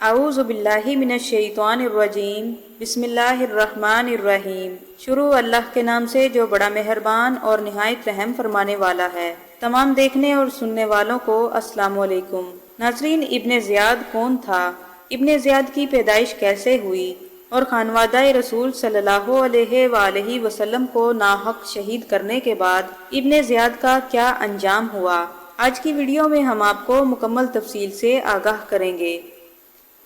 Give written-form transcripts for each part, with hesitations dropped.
اعوذ باللہ من الشیطان الرجیم بسم اللہ الرحمن الرحیم۔ شروع اللہ کے نام سے جو بڑا مہربان اور نہایت رحم فرمانے والا ہے۔ تمام دیکھنے اور سننے والوں کو السلام علیکم۔ ناظرین، ابن زیاد کون تھا؟ ابن زیاد کی پیدائش کیسے ہوئی اور خانوادہ رسول صلی اللہ علیہ وآلہ وسلم کو ناحق شہید کرنے کے بعد ابن زیاد کا کیا انجام ہوا؟ آج کی ویڈیو میں ہم آپ کو مکمل تفصیل سے آگاہ کریں گے۔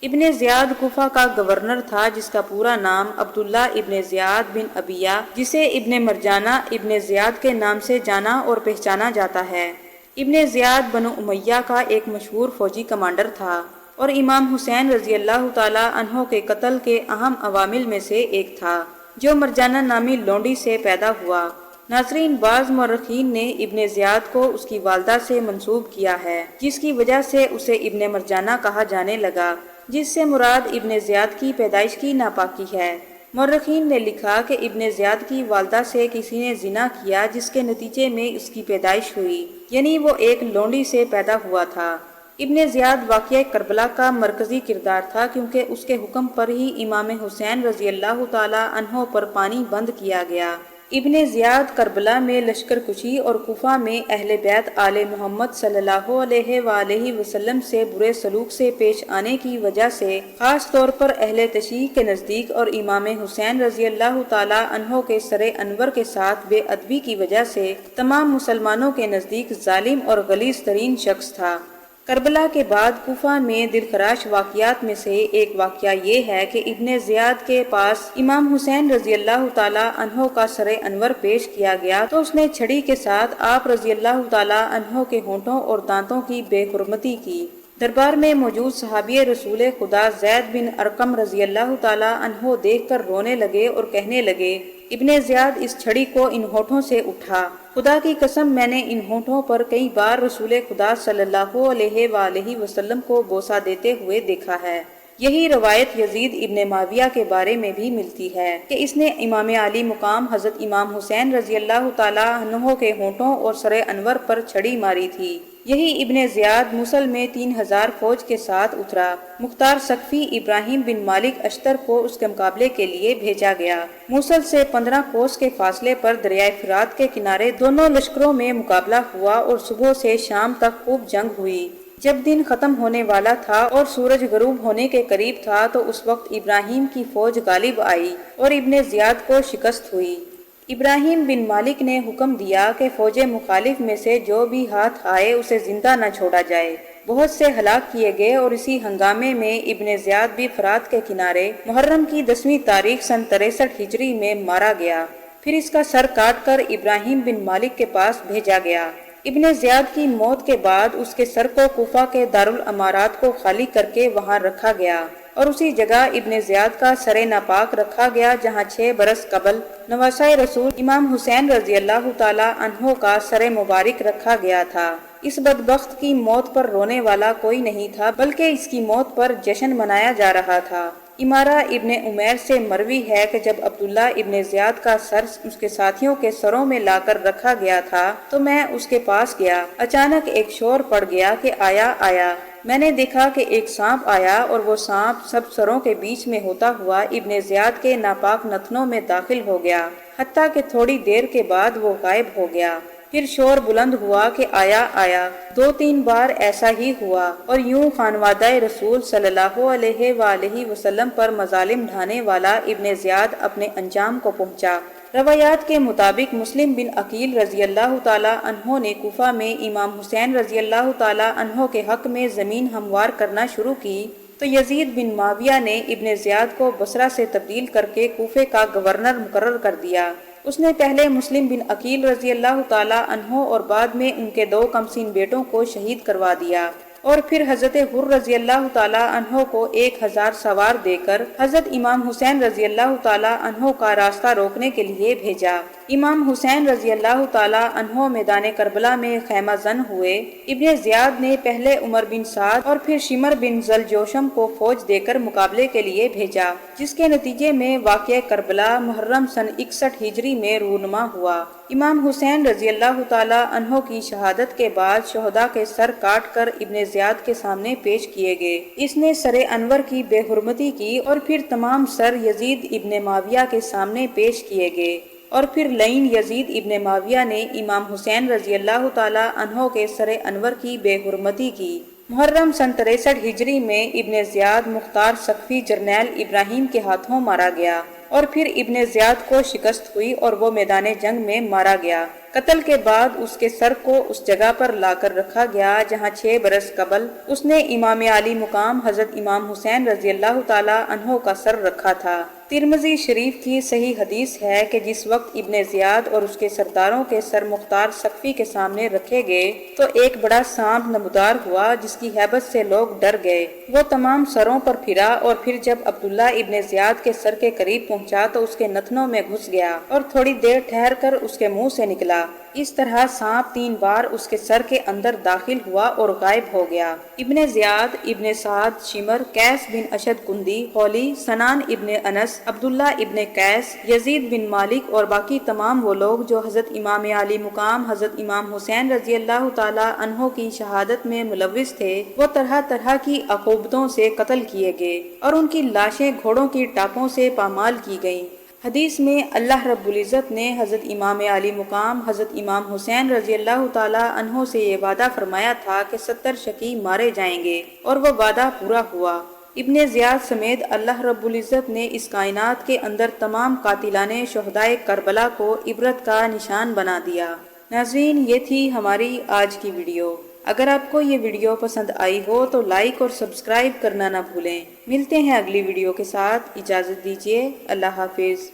ابن زیاد کوفہ کا گورنر تھا، جس کا پورا نام عبداللہ ابن زیاد بن ابیہ، جسے ابن مرجانہ ابن زیاد کے نام سے جانا اور پہچانا جاتا ہے۔ ابن زیاد بنو امیہ کا ایک مشہور فوجی کمانڈر تھا اور امام حسین رضی اللہ تعالی عنہ کے قتل کے اہم عوامل میں سے ایک تھا، جو مرجانہ نامی لونڈی سے پیدا ہوا۔ ناظرین، بعض مورخین نے ابن زیاد کو اس کی والدہ سے منسوب کیا ہے، جس کی وجہ سے اسے ابن مرجانہ کہا جانے لگا، جس سے مراد ابن زیاد کی پیدائش کی ناپاکی ہے۔ مورخین نے لکھا کہ ابن زیاد کی والدہ سے کسی نے زنا کیا، جس کے نتیجے میں اس کی پیدائش ہوئی، یعنی وہ ایک لونڈی سے پیدا ہوا تھا۔ ابن زیاد واقعہ کربلا کا مرکزی کردار تھا، کیونکہ اس کے حکم پر ہی امام حسین رضی اللہ تعالی عنہ پر پانی بند کیا گیا۔ ابن زیاد کربلا میں لشکر کشی اور کوفہ میں اہل بیت آل محمد صلی اللہ علیہ وآلہ وسلم سے برے سلوک سے پیش آنے کی وجہ سے، خاص طور پر اہل تشیع کے نزدیک اور امام حسین رضی اللہ تعالی عنہ کے سر انور کے ساتھ بے ادبی کی وجہ سے تمام مسلمانوں کے نزدیک ظالم اور غلیظ ترین شخص تھا۔ کربلا کے بعد کوفہ میں دلخراش واقعات میں سے ایک واقعہ یہ ہے کہ ابن زیاد کے پاس امام حسین رضی اللہ تعالی عنہ کا سر انور پیش کیا گیا تو اس نے چھڑی کے ساتھ آپ رضی اللہ تعالی عنہ کے ہونٹوں اور دانتوں کی بے حرمتی کی۔ دربار میں موجود صحابی رسول خدا زید بن ارقم رضی اللہ تعالی عنہ دیکھ کر رونے لگے اور کہنے لگے، ابن زیاد، اس چھڑی کو ان ہونٹوں سے اٹھا۔ خدا کی قسم، میں نے ان ہونٹوں پر کئی بار رسول خدا صلی اللہ علیہ وآلہ وسلم کو بوسہ دیتے ہوئے دیکھا ہے۔ یہی روایت یزید ابن معاویہ کے بارے میں بھی ملتی ہے کہ اس نے امام عالی مقام حضرت امام حسین رضی اللہ تعالی عنہ کے ہونٹوں اور سر انور پر چھڑی ماری تھی۔ یہی ابن زیاد موصل میں 3000 فوج کے ساتھ اترا۔ مختار سقفی ابراہیم بن مالک اشتر کو اس کے مقابلے کے لیے بھیجا گیا۔ موصل سے 15 کوس کے فاصلے پر دریائے فرات کے کنارے دونوں لشکروں میں مقابلہ ہوا اور صبح سے شام تک خوب جنگ ہوئی۔ جب دن ختم ہونے والا تھا اور سورج غروب ہونے کے قریب تھا تو اس وقت ابراہیم کی فوج غالب آئی اور ابن زیاد کو شکست ہوئی۔ ابراہیم بن مالک نے حکم دیا کہ فوج مخالف میں سے جو بھی ہاتھ آئے اسے زندہ نہ چھوڑا جائے۔ بہت سے ہلاک کیے گئے اور اسی ہنگامے میں ابن زیاد بھی فرات کے کنارے محرم کی 10ویں تاریخ سن 63 ہجری میں مارا گیا۔ پھر اس کا سر کاٹ کر ابراہیم بن مالک کے پاس بھیجا گیا۔ ابن زیاد کی موت کے بعد اس کے سر کو کوفہ کے دارالامارات کو خالی کر کے وہاں رکھا گیا اور اسی جگہ ابن زیاد کا سر ناپاک رکھا گیا، جہاں 6 برس قبل نواسۂ رسول امام حسین رضی اللہ تعالی عنہ کا سر مبارک رکھا گیا تھا۔ اس بدبخت کی موت پر رونے والا کوئی نہیں تھا، بلکہ اس کی موت پر جشن منایا جا رہا تھا۔ امارہ ابن عمیر سے مروی ہے کہ جب عبداللہ ابن زیاد کا سر اس کے ساتھیوں کے سروں میں لا کر رکھا گیا تھا تو میں اس کے پاس گیا۔ اچانک ایک شور پڑ گیا کہ آیا آیا۔ میں نے دیکھا کہ ایک سانپ آیا اور وہ سانپ سب سروں کے بیچ میں ہوتا ہوا ابن زیاد کے ناپاک نتنوں میں داخل ہو گیا، حتیٰ کہ تھوڑی دیر کے بعد وہ غائب ہو گیا۔ پھر شور بلند ہوا کہ آیا آیا۔ 2-3 بار ایسا ہی ہوا اور یوں خانوادہ رسول صلی اللہ علیہ وآلہ وسلم پر مظالم ڈھانے والا ابن زیاد اپنے انجام کو پہنچا۔ روایات کے مطابق مسلم بن عقیل رضی اللہ تعالی عنہ نے کوفہ میں امام حسین رضی اللہ تعالی عنہ کے حق میں زمین ہموار کرنا شروع کی تو یزید بن معاویہ نے ابن زیاد کو بصرہ سے تبدیل کر کے کوفے کا گورنر مقرر کر دیا۔ اس نے پہلے مسلم بن عقیل رضی اللہ تعالی عنہ اور بعد میں ان کے 2 کمسین بیٹوں کو شہید کروا دیا اور پھر حضرت حر رضی اللہ تعالی عنہ کو 1000 سوار دے کر حضرت امام حسین رضی اللہ تعالی عنہ کا راستہ روکنے کے لیے بھیجا۔ امام حسین رضی اللہ تعالی عنہ میدان کربلا میں خیمہ زن ہوئے۔ ابن زیاد نے پہلے عمر بن سعد اور پھر شمر بن ذوالجوشم کو فوج دے کر مقابلے کے لیے بھیجا، جس کے نتیجے میں واقعہ کربلا محرم سن 61 ہجری میں رونما ہوا۔ امام حسین رضی اللہ تعالی عنہ کی شہادت کے بعد شہداء کے سر کاٹ کر ابن زیاد کے سامنے پیش کیے گئے۔ اس نے سر انور کی بے حرمتی کی اور پھر تمام سر یزید ابن معاویہ کے سامنے پیش کیے گئے، اور پھر لعین یزید ابن معاویہ نے امام حسین رضی اللہ تعالی عنہ کے سر انور کی بے حرمتی کی۔ محرم سن 63 ہجری میں ابن زیاد مختار سقفی جرنیل ابراہیم کے ہاتھوں مارا گیا، اور پھر ابن زیاد کو شکست ہوئی اور وہ میدان جنگ میں مارا گیا۔ قتل کے بعد اس کے سر کو اس جگہ پر لا کر رکھا گیا جہاں 6 برس قبل اس نے امام علی مقام حضرت امام حسین رضی اللہ تعالی عنہ کا سر رکھا تھا۔ ترمذی شریف کی صحیح حدیث ہے کہ جس وقت ابن زیاد اور اس کے سرداروں کے سر مختار سقفی کے سامنے رکھے گئے تو ایک بڑا سانپ نمودار ہوا جس کی ہیبت سے لوگ ڈر گئے۔ وہ تمام سروں پر پھرا اور پھر جب عبداللہ ابن زیاد کے سر کے قریب پہنچا تو اس کے نتنوں میں گھس گیا اور تھوڑی دیر ٹھہر کر اس کے منہ سے نکلا۔ اس طرح سانپ 3 بار اس کے سر کے اندر داخل ہوا اور غائب ہو گیا۔ ابن زیاد، ابن سعد، شمر، قیس بن اشد کندی، ہولی، سنان ابن انس، عبداللہ ابن قیس، یزید بن مالک اور باقی تمام وہ لوگ جو حضرت امام علی مقام حضرت امام حسین رضی اللہ تعالی عنہ کی شہادت میں ملوث تھے، وہ طرح طرح کی عقوبتوں سے قتل کیے گئے اور ان کی لاشیں گھوڑوں کی ٹاپوں سے پامال کی گئیں۔ حدیث میں اللہ رب العزت نے حضرت امام علی مقام حضرت امام حسین رضی اللہ تعالی عنہ سے یہ وعدہ فرمایا تھا کہ 70 شقی مارے جائیں گے، اور وہ وعدہ پورا ہوا۔ ابن زیاد سمیت اللہ رب العزت نے اس کائنات کے اندر تمام قاتلان شہدائے کربلا کو عبرت کا نشان بنا دیا۔ ناظرین، یہ تھی ہماری آج کی ویڈیو۔ اگر آپ کو یہ ویڈیو پسند آئی ہو تو لائک اور سبسکرائب کرنا نہ بھولیں۔ ملتے ہیں اگلی ویڈیو کے ساتھ، اجازت دیجیے، اللہ حافظ۔